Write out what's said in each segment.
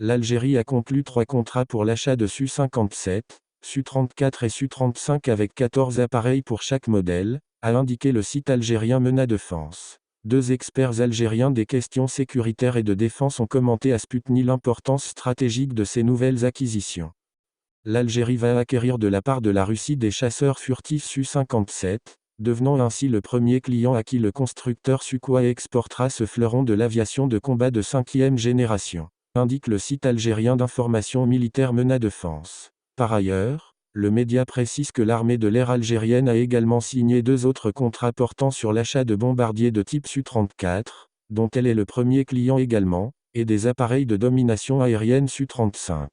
L'Algérie a conclu 3 contrats pour l'achat de Su-57, Su-34 et Su-35 avec 14 appareils pour chaque modèle, a indiqué le site algérien Mena Défense. 2 experts algériens des questions sécuritaires et de défense ont commenté à Sputnik l'importance stratégique de ces nouvelles acquisitions. L'Algérie va acquérir de la part de la Russie des chasseurs furtifs Su-57, devenant ainsi le premier client à qui le constructeur Sukhoi exportera ce fleuron de l'aviation de combat de 5e génération, indique le site algérien d'information militaire Mena Défense. Par ailleurs, le média précise que l'armée de l'air algérienne a également signé 2 autres contrats portant sur l'achat de bombardiers de type Su-34, dont elle est le premier client également, et des appareils de domination aérienne Su-35.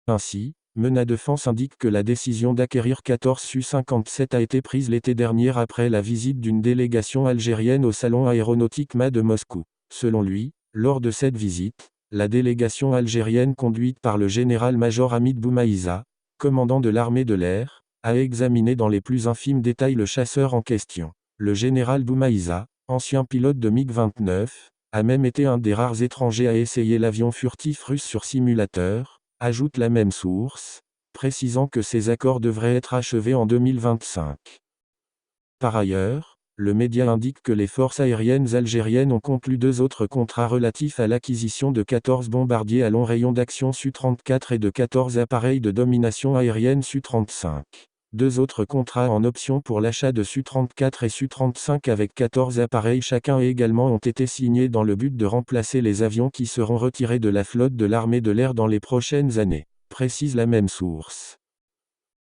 Ainsi, Mena Défense indique que la décision d'acquérir 14 Su-57 a été prise l'été dernier après la visite d'une délégation algérienne au salon aéronautique MA de Moscou. Selon lui, lors de cette visite, la délégation algérienne conduite par le général-major Hamid Boumaïza, commandant de l'armée de l'air, a examiné dans les plus infimes détails le chasseur en question. Le général Boumaïza, ancien pilote de MiG-29, a même été un des rares étrangers à essayer l'avion furtif russe sur simulateur, ajoute la même source, précisant que ces accords devraient être achevés en 2025. Par ailleurs, le média indique que les forces aériennes algériennes ont conclu 2 autres contrats relatifs à l'acquisition de 14 bombardiers à long rayon d'action Su-34 et de 14 appareils de domination aérienne Su-35. 2 autres contrats en option pour l'achat de Su-34 et Su-35 avec 14 appareils chacun également ont été signés dans le but de remplacer les avions qui seront retirés de la flotte de l'armée de l'air dans les prochaines années, précise la même source.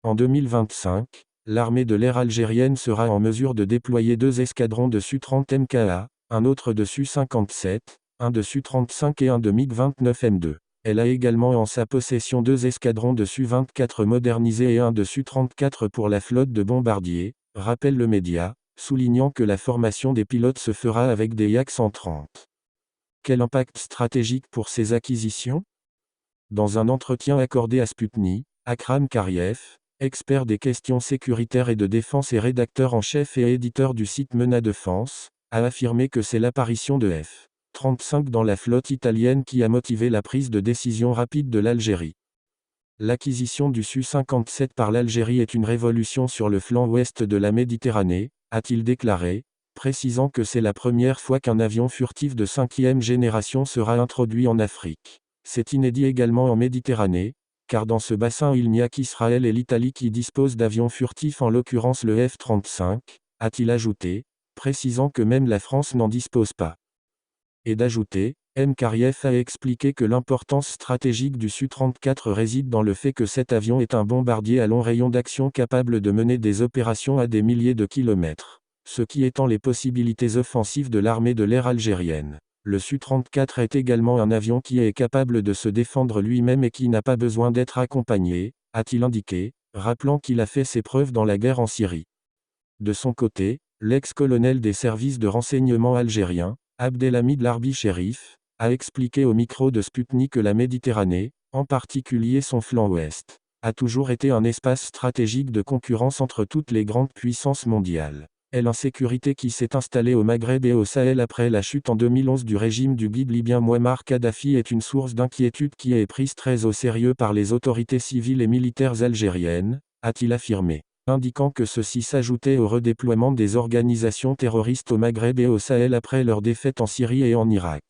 En 2025, l'armée de l'air algérienne sera en mesure de déployer 2 escadrons de Su-30 MKA, un autre de Su-57, un de Su-35 et un de MiG-29 M2. Elle a également en sa possession 2 escadrons de Su-24 modernisés et un de Su-34 pour la flotte de bombardiers, rappelle le média, soulignant que la formation des pilotes se fera avec des Yak-130. Quel impact stratégique pour ces acquisitions ? Dans un entretien accordé à Sputnik, Akram Kariev, expert des questions sécuritaires et de défense et rédacteur en chef et éditeur du site Mena Défense, a affirmé que c'est l'apparition de F-35 dans la flotte italienne qui a motivé la prise de décision rapide de l'Algérie. L'acquisition du Su-57 par l'Algérie est une révolution sur le flanc ouest de la Méditerranée, a-t-il déclaré, précisant que c'est la première fois qu'un avion furtif de 5e génération sera introduit en Afrique. C'est inédit également en Méditerranée, car dans ce bassin il n'y a qu'Israël et l'Italie qui disposent d'avions furtifs, en l'occurrence le F-35, a-t-il ajouté, précisant que même la France n'en dispose pas. Et d'ajouter, M. Kariev a expliqué que l'importance stratégique du Su-34 réside dans le fait que cet avion est un bombardier à long rayon d'action capable de mener des opérations à des milliers de kilomètres, ce qui étend les possibilités offensives de l'armée de l'air algérienne. Le Su-34 est également un avion qui est capable de se défendre lui-même et qui n'a pas besoin d'être accompagné, a-t-il indiqué, rappelant qu'il a fait ses preuves dans la guerre en Syrie. De son côté, l'ex-colonel des services de renseignement algériens, Abdelhamid Larbi Cherif, a expliqué au micro de Sputnik que la Méditerranée, en particulier son flanc ouest, a toujours été un espace stratégique de concurrence entre toutes les grandes puissances mondiales. L'insécurité qui s'est installée au Maghreb et au Sahel après la chute en 2011 du régime du guide libyen Mouammar Kadhafi est une source d'inquiétude qui est prise très au sérieux par les autorités civiles et militaires algériennes, a-t-il affirmé, indiquant que ceci s'ajoutait au redéploiement des organisations terroristes au Maghreb et au Sahel après leur défaite en Syrie et en Irak.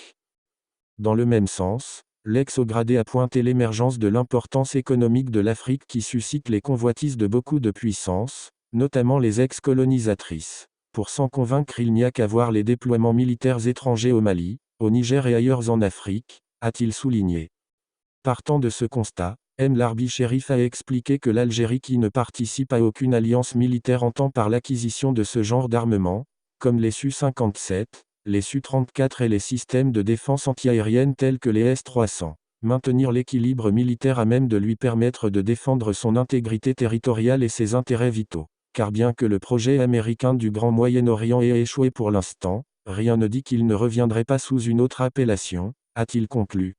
Dans le même sens, l'ex-haut gradé a pointé l'émergence de l'importance économique de l'Afrique qui suscite les convoitises de beaucoup de puissances, notamment les ex-colonisatrices. Pour s'en convaincre, il n'y a qu'à voir les déploiements militaires étrangers au Mali, au Niger et ailleurs en Afrique, a-t-il souligné. Partant de ce constat, M. Larbi Cherif a expliqué que l'Algérie qui ne participe à aucune alliance militaire entend par l'acquisition de ce genre d'armement, comme les Su-57, les Su-34 et les systèmes de défense antiaérienne tels que les S-300. Maintenir l'équilibre militaire à même de lui permettre de défendre son intégrité territoriale et ses intérêts vitaux. Car bien que le projet américain du Grand Moyen-Orient ait échoué pour l'instant, rien ne dit qu'il ne reviendrait pas sous une autre appellation, a-t-il conclu.